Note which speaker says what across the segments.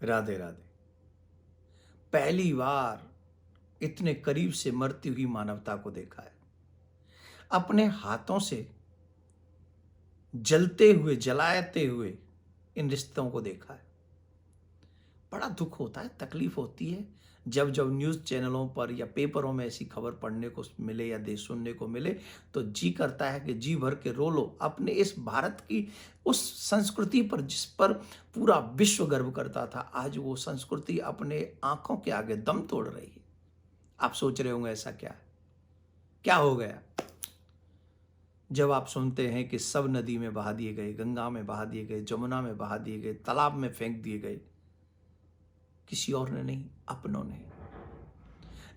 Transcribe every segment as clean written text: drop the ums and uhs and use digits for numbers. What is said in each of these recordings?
Speaker 1: राधे राधे। पहली बार इतने करीब से मरती हुई मानवता को देखा है। अपने हाथों से जलते हुए, जलाते हुए इन रिश्तों को देखा है। बड़ा दुख होता है, तकलीफ होती है जब जब न्यूज़ चैनलों पर या पेपरों में ऐसी खबर पढ़ने को मिले या सुनने को मिले, तो जी करता है कि जी भर के रो लो अपने इस भारत की उस संस्कृति पर जिस पर पूरा विश्व गर्व करता था। आज वो संस्कृति अपने आंखों के आगे दम तोड़ रही है। आप सोच रहे होंगे ऐसा क्या है, क्या हो गया? जब आप सुनते हैं कि सब नदी में बहा दिए गए, गंगा में बहा दिए गए, जमुना में बहा दिए गए, तालाब में फेंक दिए गए, किसी और ने नहीं, अपनों ने,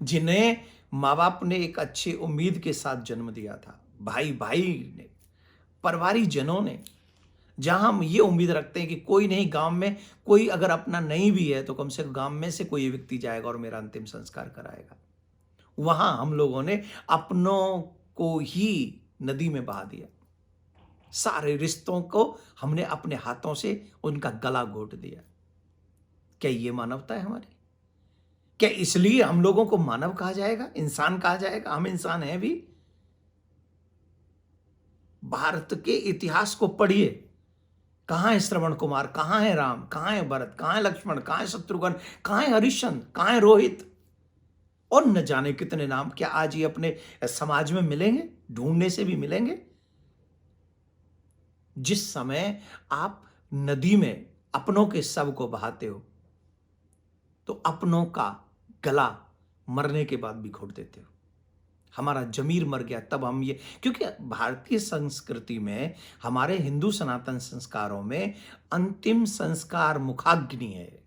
Speaker 1: जिन्हें माँ बाप ने एक अच्छे उम्मीद के साथ जन्म दिया था, भाई भाई ने, परिवारी जनों ने, जहां हम ये उम्मीद रखते हैं कि कोई नहीं, गांव में कोई अगर अपना नहीं भी है तो कम से कम गांव में से कोई व्यक्ति जाएगा और मेरा अंतिम संस्कार कराएगा। वहां हम लोगों ने अपनों को ही नदी में बहा दिया। सारे रिश्तों को हमने अपने हाथों से उनका गला घोट दिया। क्या ये मानवता है हमारी? क्या इसलिए हम लोगों को मानव कहा जाएगा, इंसान कहा जाएगा? हम इंसान हैं भी। भारत के इतिहास को पढ़िए। कहां है श्रवण कुमार, कहां है राम, कहां है भरत, कहां है लक्ष्मण, कहां है शत्रुघ्न, कहां है हरिश्चंद्र, कहां है रोहित, और न जाने कितने नाम। क्या आज ये अपने समाज में मिलेंगे? ढूंढने से भी मिलेंगे? जिस समय आप नदी में अपनों के शव को बहाते हो तो अपनों का गला मरने के बाद भी घोट देते हो। हमारा जमीर मर गया तब हम ये, क्योंकि भारतीय संस्कृति में, हमारे हिंदू सनातन संस्कारों में अंतिम संस्कार मुखाग्नि है,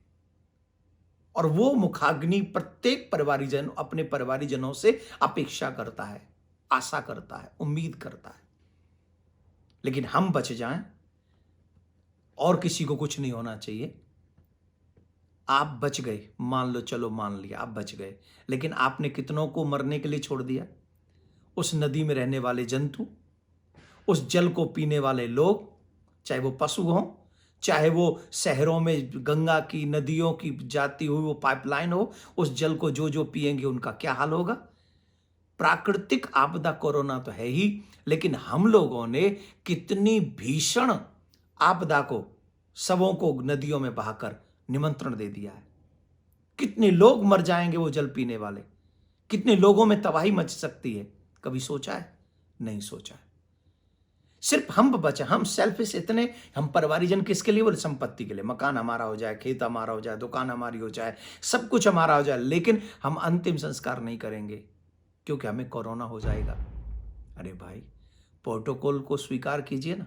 Speaker 1: और वो मुखाग्नि प्रत्येक परिवारीजन अपने परिवारीजनों से अपेक्षा करता है, आशा करता है, उम्मीद करता है। लेकिन हम बच जाएं और किसी को कुछ नहीं होना चाहिए। आप बच गए, मान लो, चलो मान लिया आप बच गए, लेकिन आपने कितनों को मरने के लिए छोड़ दिया? उस नदी में रहने वाले जंतु, उस जल को पीने वाले लोग, चाहे वो पशु हों, चाहे वो शहरों में गंगा की, नदियों की जाती हुई वो पाइपलाइन हो, उस जल को जो जो पिएंगे उनका क्या हाल होगा? प्राकृतिक आपदा कोरोना तो है ही, लेकिन हम लोगों ने कितनी भीषण आपदा को, शवों को नदियों में बहाकर निमंत्रण दे दिया है। कितने लोग मर जाएंगे वो जल पीने वाले, कितने लोगों में तबाही मच सकती है? कभी सोचा है? नहीं सोचा है। सिर्फ हम बचे, हम सेल्फिश इतने, हम परिवारीजन किसके लिए? बोले संपत्ति के लिए, मकान हमारा हो जाए, खेत हमारा हो जाए, दुकान हमारी हो जाए, सब कुछ हमारा हो जाए, लेकिन हम अंतिम संस्कार नहीं करेंगे क्योंकि हमें कोरोना हो जाएगा। अरे भाई, प्रोटोकॉल को स्वीकार कीजिए ना।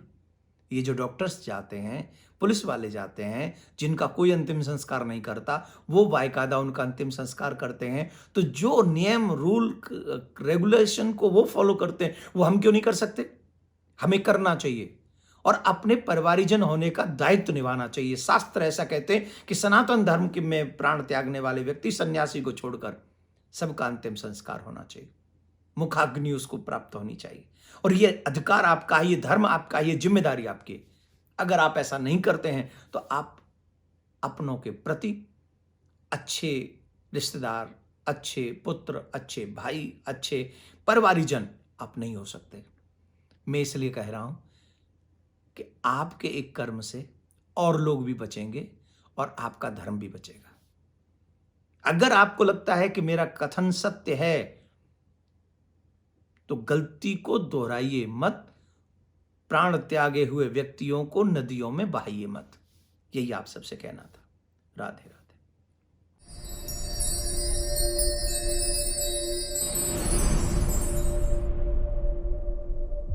Speaker 1: ये जो डॉक्टर्स जाते हैं, पुलिस वाले जाते हैं, जिनका कोई अंतिम संस्कार नहीं करता, वो बाकायदा उनका अंतिम संस्कार करते हैं। तो जो नियम, रूल, रेगुलेशन को वो फॉलो करते हैं, वो हम क्यों नहीं कर सकते? हमें करना चाहिए और अपने परिवारीजन होने का दायित्व निभाना चाहिए। शास्त्र ऐसा कहते हैं कि सनातन धर्म के में प्राण त्यागने वाले व्यक्ति, सन्यासी को छोड़कर, सबका अंतिम संस्कार होना चाहिए, मुखाग्नि उसको प्राप्त होनी चाहिए। और ये अधिकार आपका, ये धर्म आपका, ये जिम्मेदारी आपकी। अगर आप ऐसा नहीं करते हैं तो आप अपनों के प्रति अच्छे रिश्तेदार, अच्छे पुत्र, अच्छे भाई, अच्छे परिवारीजन आप नहीं हो सकते। मैं इसलिए कह रहा हूं कि आपके एक कर्म से और लोग भी बचेंगे और आपका धर्म भी बचेगा। अगर आपको लगता है कि मेरा कथन सत्य है तो गलती को दोहराइए मत, प्राण त्यागे हुए व्यक्तियों को नदियों में बहाइए मत। यही आप सबसे कहना था। राधे राधे।